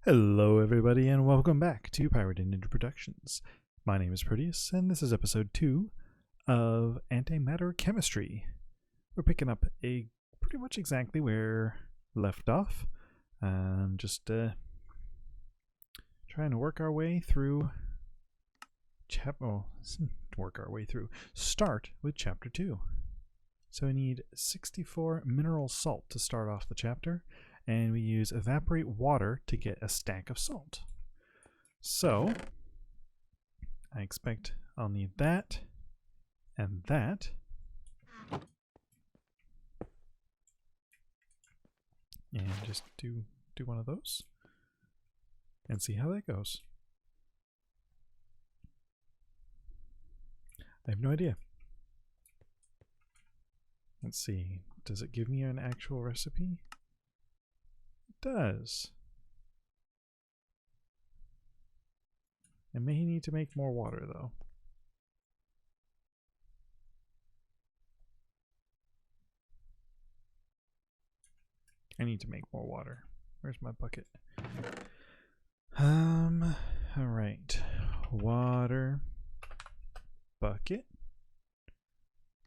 Hello everybody and welcome back to Pirate Ninja Productions. My name is Proteus and this is episode 2 of Antimatter Chemistry. We're picking up pretty much exactly where left off. Just trying to work our way through start with chapter 2. So we need 64 mineral salt to start off the chapter, and we use evaporate water to get a stack of salt. So I expect I'll need that and that. And just do one of those and see how that goes. I have no idea. Let's see. Does it give me an actual recipe? It does. I may need to make more water though. I need to make more water. Where's my bucket? Alright. Water. Bucket.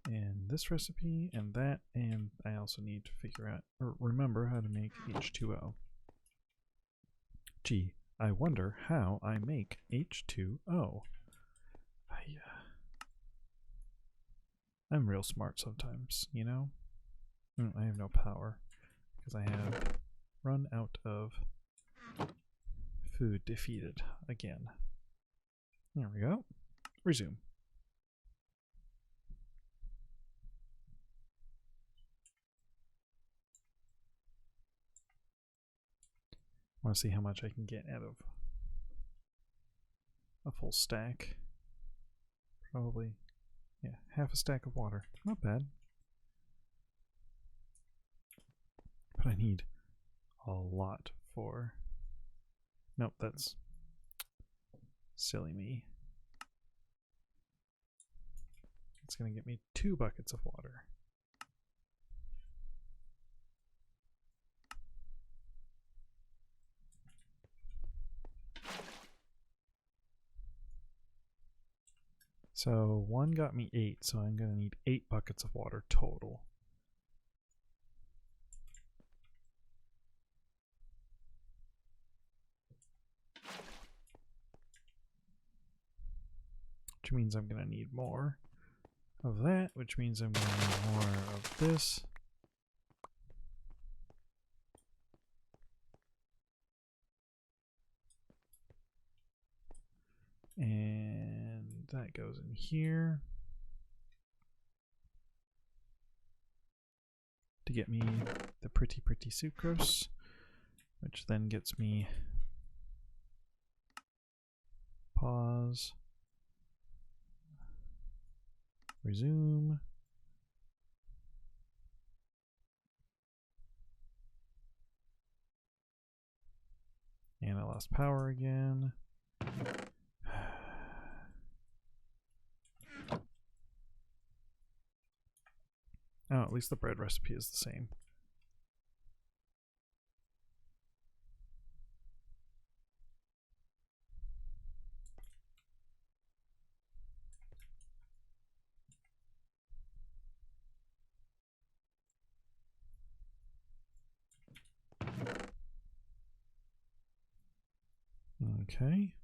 And this recipe, and that, and I also need to figure out, or remember how to make H2O. Gee, I wonder how I make H2O. I'm real smart sometimes, you know? I have no power, because I have run out of food defeated again. There we go. Resume. I want to see how much I can get out of a full stack. Probably, yeah, half a stack of water. Not bad. But I need a lot for... Nope, that's silly me. It's going to get me 2 buckets of water. So 1 got me 8, so I'm going to need 8 buckets of water total. Which means I'm going to need more of that, which means I'm going to need more of this. And that goes in here to get me the pretty sucrose, which then gets me pause, resume, and I lost power again. Oh, at least the bread recipe is the same. Okay.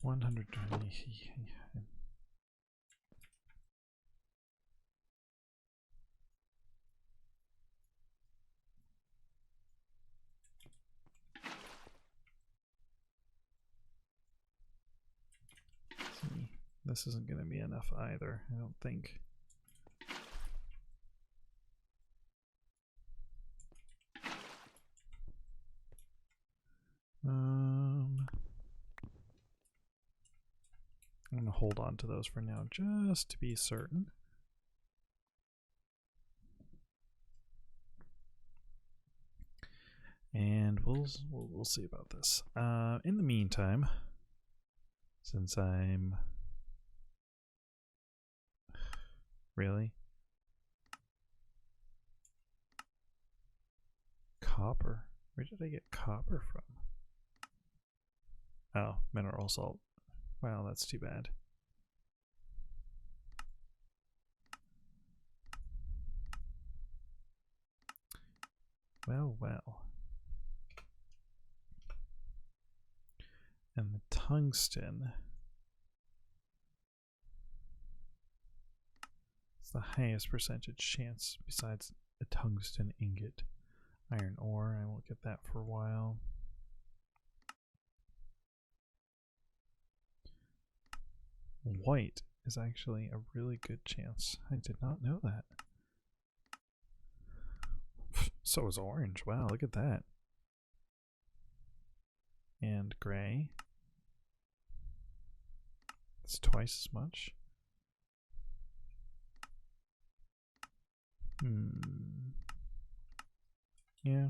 120. This isn't going to be enough either, I don't think. I'm going to hold on to those for now just to be certain. And we'll see about this. In the meantime, since I'm really copper. Where did I get copper from? Oh, mineral salt. Wow, that's too bad. Well, well. And the tungsten. It's the highest percentage chance besides a tungsten ingot. Iron ore, I won't get that for a while. White is actually a really good chance. I did not know that. So is orange. Wow, look at that. And gray. It's twice as much. Yeah.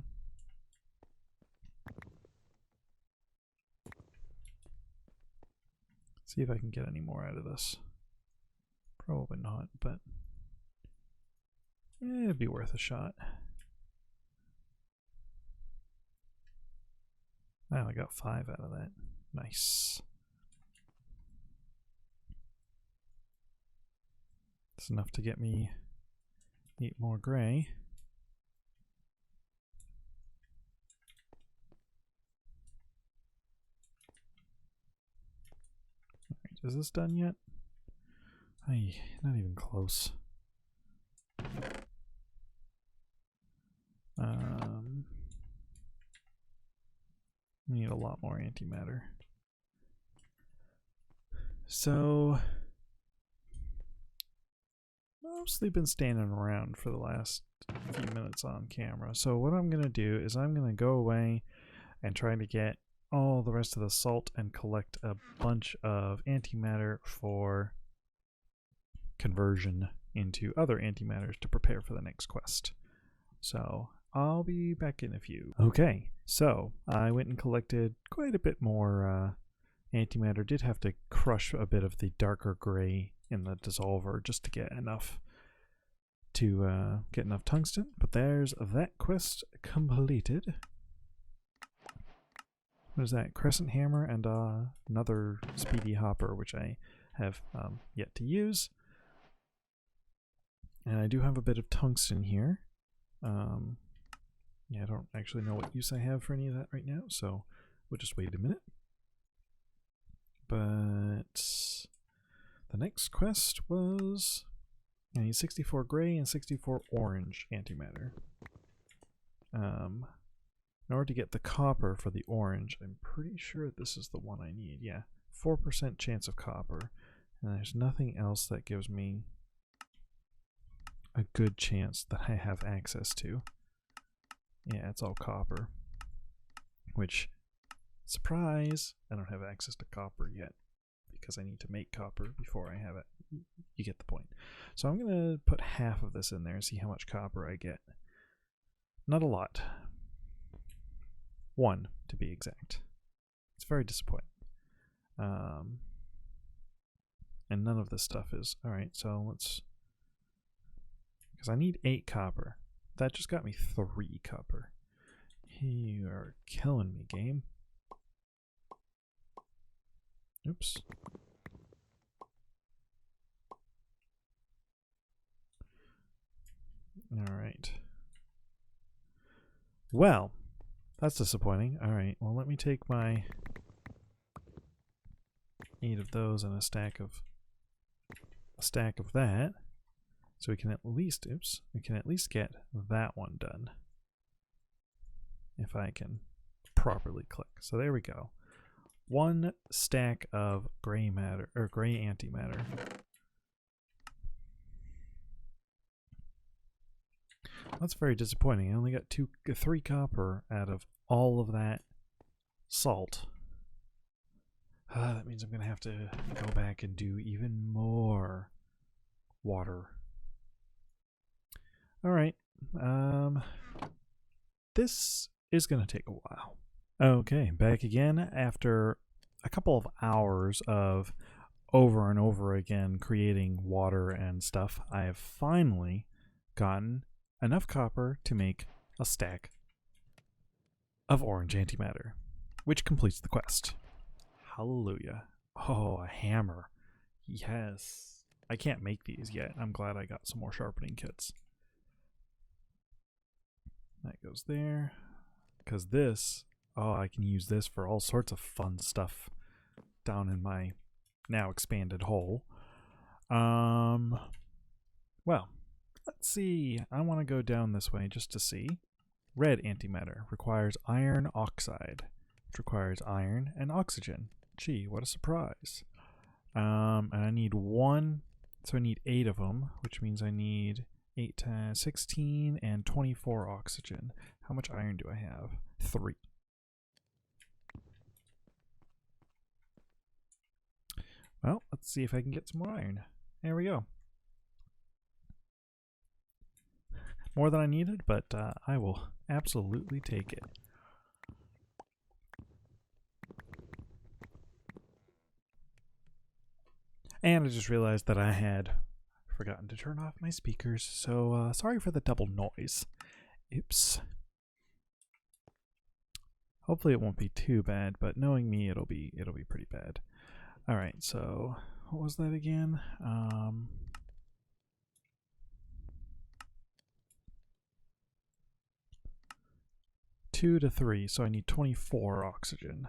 See if I can get any more out of this. Probably not, but it'd be worth a shot. Wow, I got 5 out of that. Nice. It's enough to get me 8 more gray. Alright, is this done yet? Ay, not even close. Need a lot more antimatter. So mostly been standing around for the last few minutes on camera. So what I'm gonna do is I'm gonna go away and try to get all the rest of the salt and collect a bunch of antimatter for conversion into other antimatters to prepare for the next quest. So I'll be back in a few. Okay, so I went and collected quite a bit more antimatter. Did have to crush a bit of the darker gray in the dissolver just to get enough tungsten, but there's that quest completed. What is that? Crescent hammer and another speedy hopper, which I have yet to use. And I do have a bit of tungsten here. Yeah, I don't actually know what use I have for any of that right now, so we'll just wait a minute. But the next quest was I need 64 gray and 64 orange antimatter. In order to get the copper for the orange, I'm pretty sure this is the one I need. Yeah, 4% chance of copper. And there's nothing else that gives me a good chance that I have access to. Yeah, it's all copper. Which, surprise, I don't have access to copper yet because I need to make copper before I have it. You get the point. So I'm going to put half of this in there and see how much copper I get. Not a lot. 1 to be exact. It's very disappointing. And none of this stuff is. Alright, so let's... because I need 8 copper. That just got me 3 copper. You are killing me, game. Oops. Alright. Well, that's disappointing. Alright, well let me take my 8 of those and a stack of that. So we can at least, we can at least get that one done. If I can properly click. So there we go. 1 stack of gray matter, or gray antimatter. That's very disappointing. I only got 3 copper out of all of that salt. That means I'm going to have to go back and do even more water. Alright. This is going to take a while. Okay, back again after a couple of hours of over and over again creating water and stuff. I have finally gotten enough copper to make a stack of orange antimatter, which completes the quest. Hallelujah. Oh, a hammer. Yes. I can't make these yet. I'm glad I got some more sharpening kits. That goes there. Because this, oh, I can use this for all sorts of fun stuff down in my now expanded hole. Well, let's see. I want to go down this way just to see. Red antimatter requires iron oxide, which requires iron and oxygen. Gee, what a surprise. And I need one, so I need 8 of them, which means I need 8 times 16 and 24 oxygen. How much iron do I have? 3. Well, let's see if I can get some more iron. There we go. More than I needed, but I will absolutely take it. And I just realized that I had forgotten to turn off my speakers, so sorry for the double noise. Oops. Hopefully it won't be too bad, but knowing me, it'll be pretty bad. All right, so what was that again? 2 to 3, so I need 24 oxygen.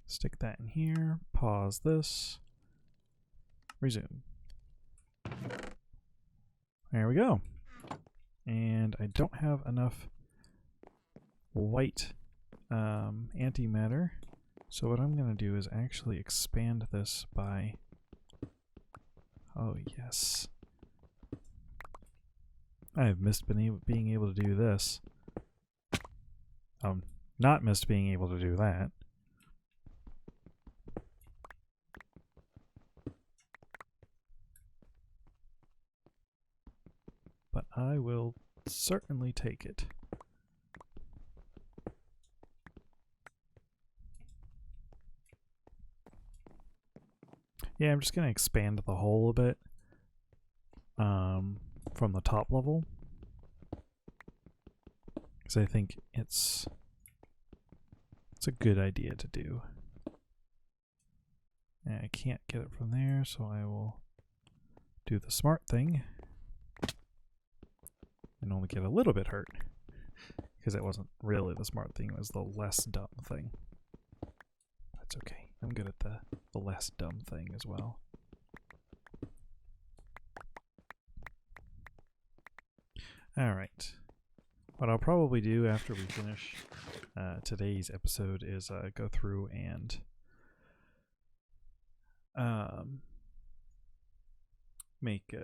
Stick that in here, pause this, resume. There we go. And I don't have enough white antimatter, so what I'm going to do is actually expand this by, oh yes. I have missed being able to do this. Not missed being able to do that. But I will certainly take it. Yeah, I'm just going to expand the hole a bit from the top level, because I think it's a good idea to do. And I can't get it from there, so I will do the smart thing and only get a little bit hurt, because it wasn't really the smart thing, it was the less dumb thing. That's okay. I'm good at the less dumb thing as well. Alright. What I'll probably do after we finish today's episode is go through and make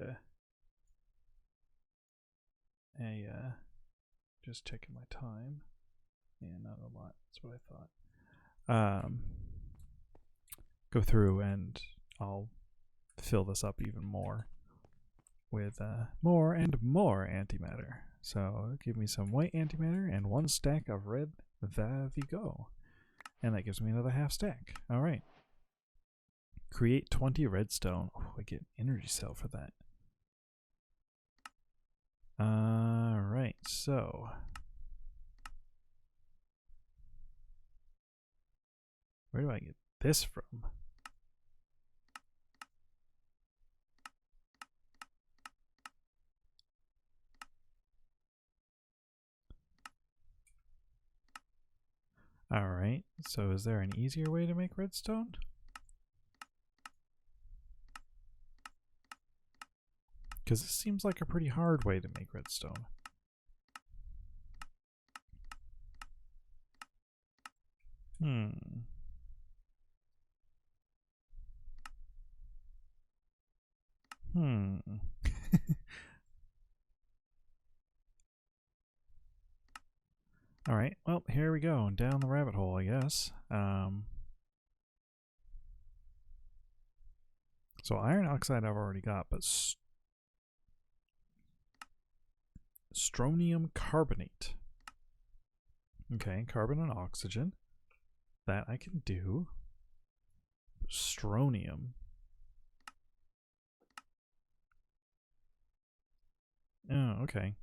just checking my time. Yeah, not a lot. That's what I thought. Go through and I'll fill this up even more with more and more antimatter. So give me some white antimatter and 1 stack of red. There we go. And that gives me another half stack. All right. Create 20 redstone. Oh, I get energy cell for that. All right, so where do I get this from? All right, so is there an easier way to make redstone? Because this seems like a pretty hard way to make redstone. All right, well, here we go, down the rabbit hole, I guess. So iron oxide I've already got, but strontium carbonate. Okay, carbon and oxygen. That I can do. Strontium. Oh, okay.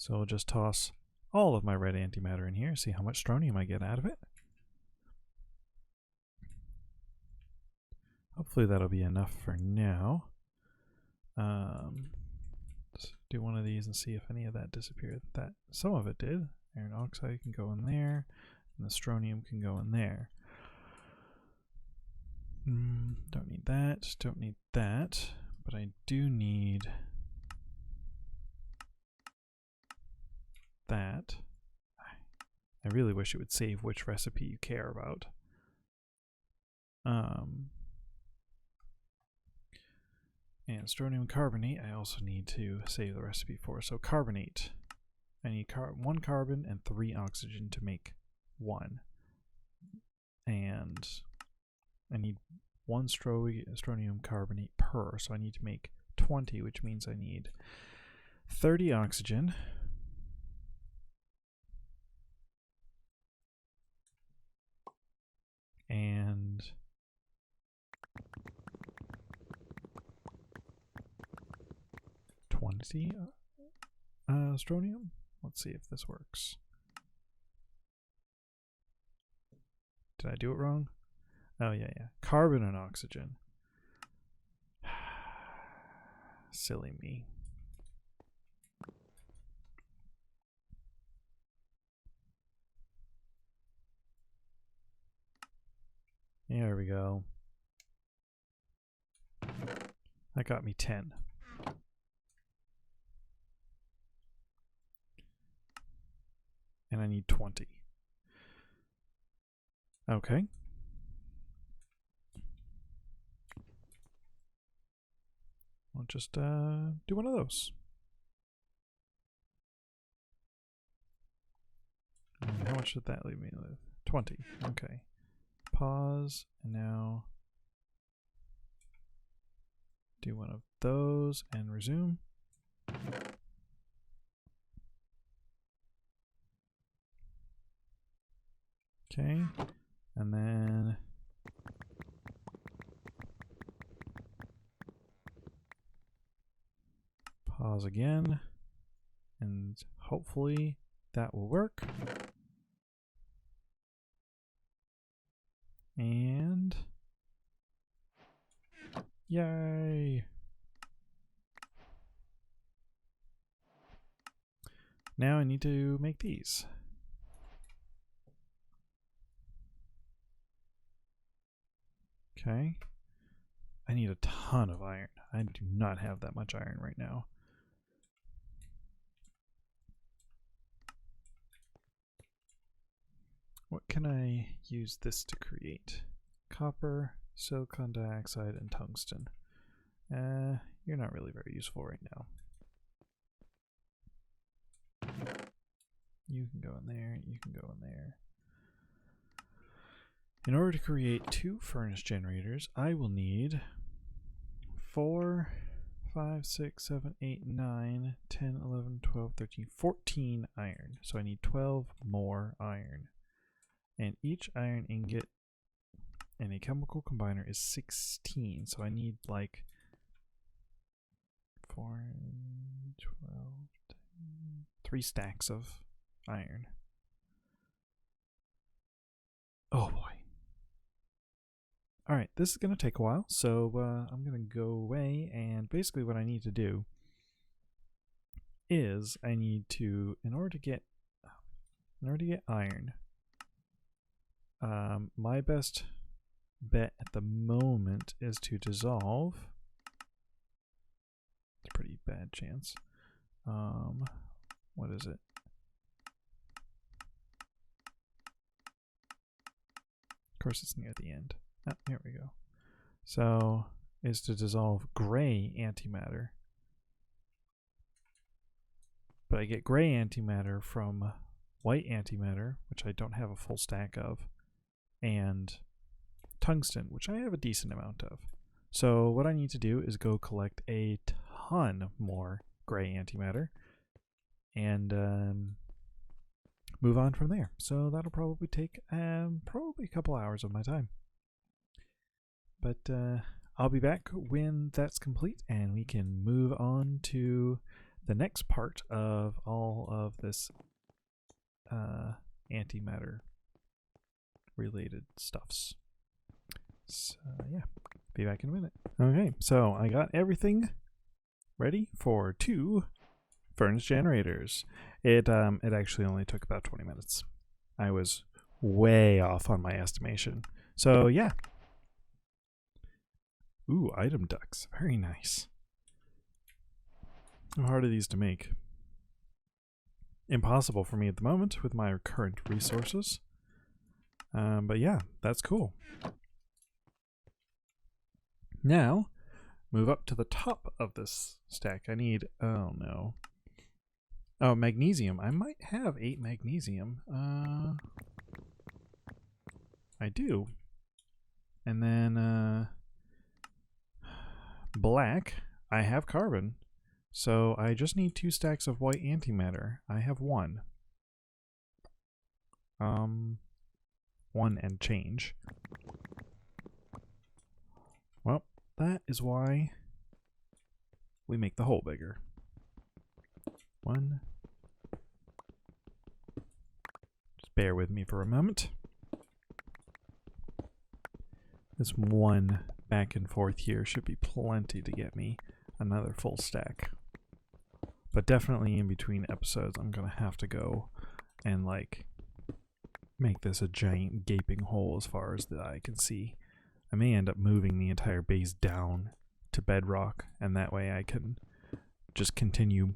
So I'll just toss all of my red antimatter in here, see how much strontium I get out of it. Hopefully that'll be enough for now. Let's do one of these and see if any of that disappeared. That some of it did. Iron oxide can go in there, and the strontium can go in there. Don't need that, don't need that, but I do need that. I really wish it would save which recipe you care about. And strontium carbonate I also need to save the recipe for. So carbonate, I need 1 carbon and 3 oxygen to make 1. And I need 1 strontium carbonate per, so I need to make 20, which means I need 30 oxygen. And 20 strontium. Let's see if this works. Did I do it wrong? Oh, yeah. Carbon and oxygen. Silly me. There we go. That got me 10. And I need 20. Okay. I'll just do one of those. And how much did that leave me with? 20. Okay. Pause, and now do one of those and resume. Okay, and then pause again, and hopefully that will work. And yay! Now I need to make these. Okay. I need a ton of iron. I do not have that much iron right now. What can I use this to create? Copper, silicon dioxide, and tungsten. You're not really very useful right now. You can go in there, you can go in there. In order to create 2 furnace generators, I will need 4, 5, 6, 7, 8, 9, 10, 11, 12, 13, 14 iron. So I need 12 more iron. And each iron ingot in a chemical combiner is 16. So I need like 4, 12, 10, 3 stacks of iron. Oh boy. Alright, this is going to take a while, so I'm going to go away, and basically what I need to do is I need to, in order to get iron, my best bet at the moment is to dissolve. It's a pretty bad chance. What is it? Of course it's near the end. Oh, here we go. So, is to dissolve gray antimatter. But I get gray antimatter from white antimatter, which I don't have a full stack of, and tungsten, which I have a decent amount of. So what I need to do is go collect a ton more gray antimatter and move on from there. So that'll probably take probably a couple hours of my time. But I'll be back when that's complete and we can move on to the next part of all of this antimatter related stuffs. So yeah, be back in a minute. Okay, so I got everything ready for 2 furnace generators. It actually only took about 20 minutes. I was way off on my estimation. So yeah. Ooh, item ducts. Very nice. How hard are these to make? Impossible for me at the moment with my current resources. But yeah, that's cool. Now, move up to the top of this stack. I need, oh no. Oh, magnesium. I might have 8 magnesium. I do. And then, black. I have carbon. So I just need 2 stacks of white antimatter. I have 1. 1 and change. Well, that is why we make the hole bigger. 1. Just bear with me for a moment. This 1 back and forth here should be plenty to get me another full stack. But definitely in between episodes, I'm going to have to go and like make this a giant gaping hole as far as the eye can see. I may end up moving the entire base down to bedrock, and that way I can just continue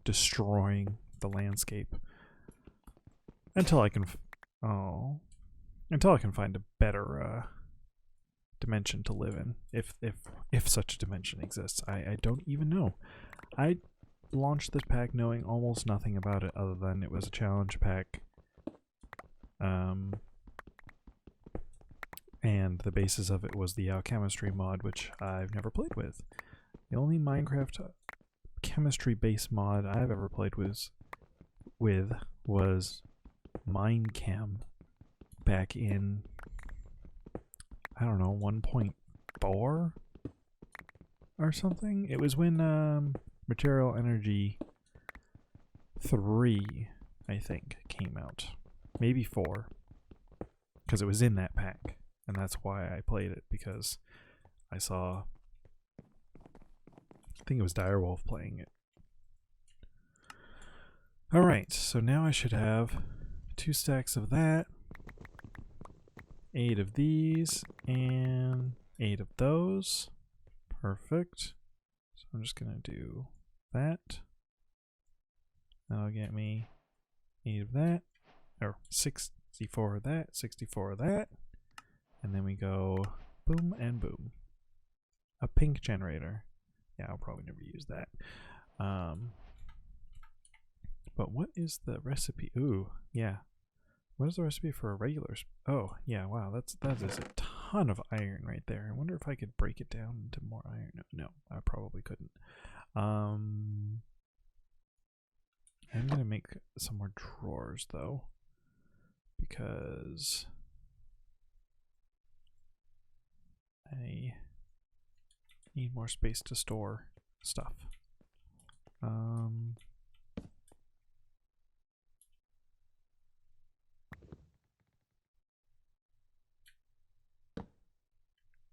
destroying the landscape until I can until I can find a better dimension to live in, if such a dimension exists. I don't even know. I launched this pack knowing almost nothing about it other than it was a challenge pack. And the basis of it was the Chemistry mod, which I've never played with. The only Minecraft chemistry base mod I've ever played with was Minechem back in, I don't know, 1.4 or something. It was when Material Energy 3, I think, came out. Maybe 4. Because it was in that pack. And that's why I played it, because I saw, I think it was Direwolf playing it. Alright, so now I should have 2 stacks of that, 8 of these, and 8 of those. Perfect. So I'm just going to do that. That'll get me 8 of that, or 64 of that, 64 of that. And then we go boom and boom. A pink generator. Yeah, I'll probably never use that. But what is the recipe? Ooh, yeah. What is the recipe for a regular? Oh, yeah, wow, that is a ton of iron right there. I wonder if I could break it down into more iron. No, I probably couldn't. I'm going to make some more drawers, though, because I need more space to store stuff.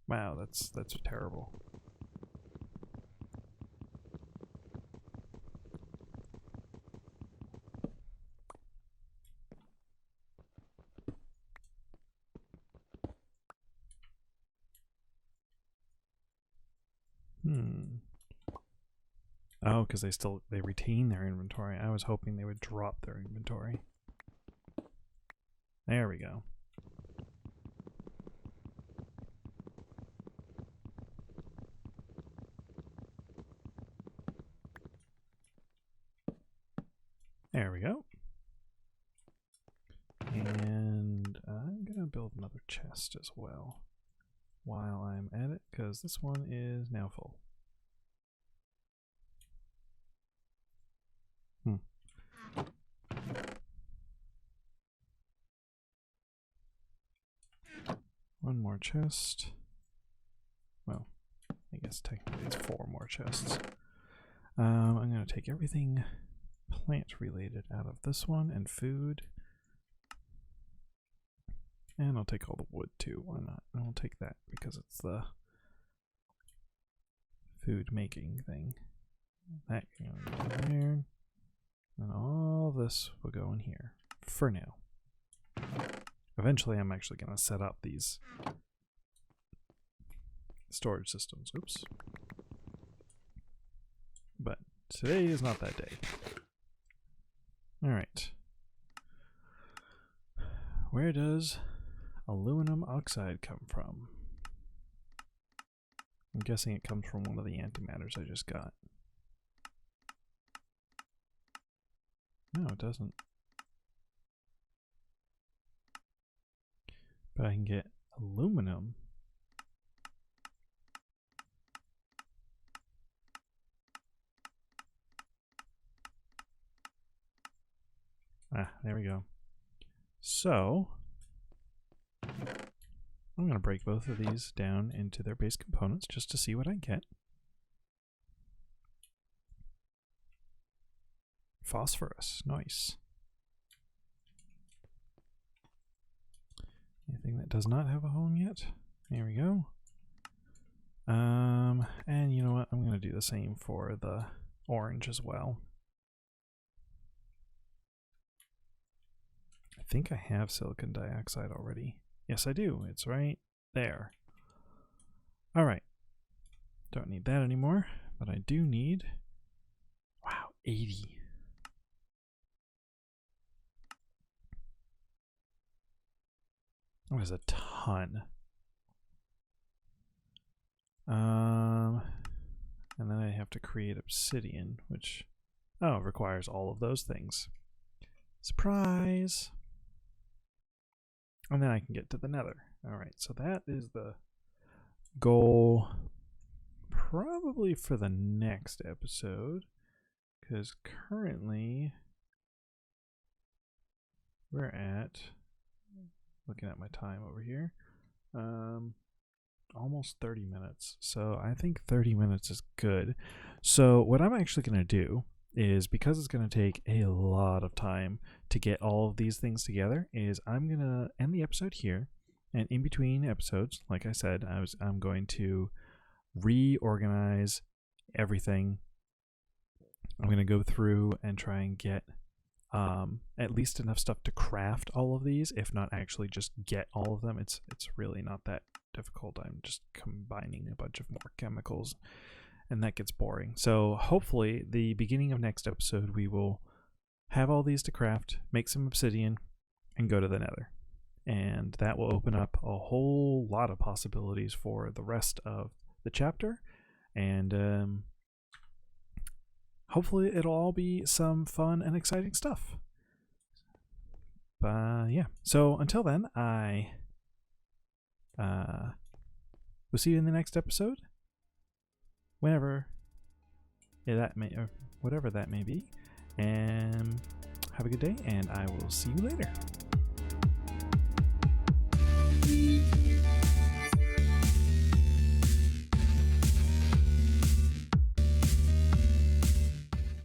Wow, that's terrible. Oh, because they retain their inventory. I was hoping they would drop their inventory. There we go. There we go. And I'm going to build another chest as well while I'm at it, because this one is now full. One more chest. Well, I guess technically it's 4 more chests. I'm going to take everything plant related out of this one and food. And I'll take all the wood too. Why not? I'll take that because it's the food making thing. That can go in there. And all this will go in here for now. Eventually I'm actually going to set up these storage systems. Oops. But today is not that day. Alright. Where does aluminum oxide come from? I'm guessing it comes from one of the antimatters I just got. No, it doesn't. But I can get aluminum. Ah, there we go. So, I'm going to break both of these down into their base components just to see what I get. Phosphorus, nice. Anything that does not have a home yet? There we go. And you know what? I'm going to do the same for the orange as well. I think I have silicon dioxide already. Yes, I do. It's right there. All right. Don't need that anymore, but I do need, wow, 80. That was a ton. And then I have to create obsidian, which, oh, requires all of those things. Surprise! And then I can get to the nether. Alright, so that is the goal probably for the next episode, because currently we're at, looking at my time over here, almost 30 minutes. So I think 30 minutes is good. So what I'm actually going to do is, because it's going to take a lot of time to get all of these things together, is I'm going to end the episode here. And in between episodes, like I said, I'm going to reorganize everything. I'm going to go through and try and get at least enough stuff to craft all of these, if not actually just get all of them. It's really not that difficult. I'm just combining a bunch of more chemicals, and that gets boring. So hopefully the beginning of next episode we will have all these to craft, make some obsidian, and go to the nether. And that will open up a whole lot of possibilities for the rest of the chapter. And hopefully it'll all be some fun and exciting stuff. But yeah, so until then, I will see you in the next episode, whenever that may, or whatever that may be. And have a good day, and I will see you later.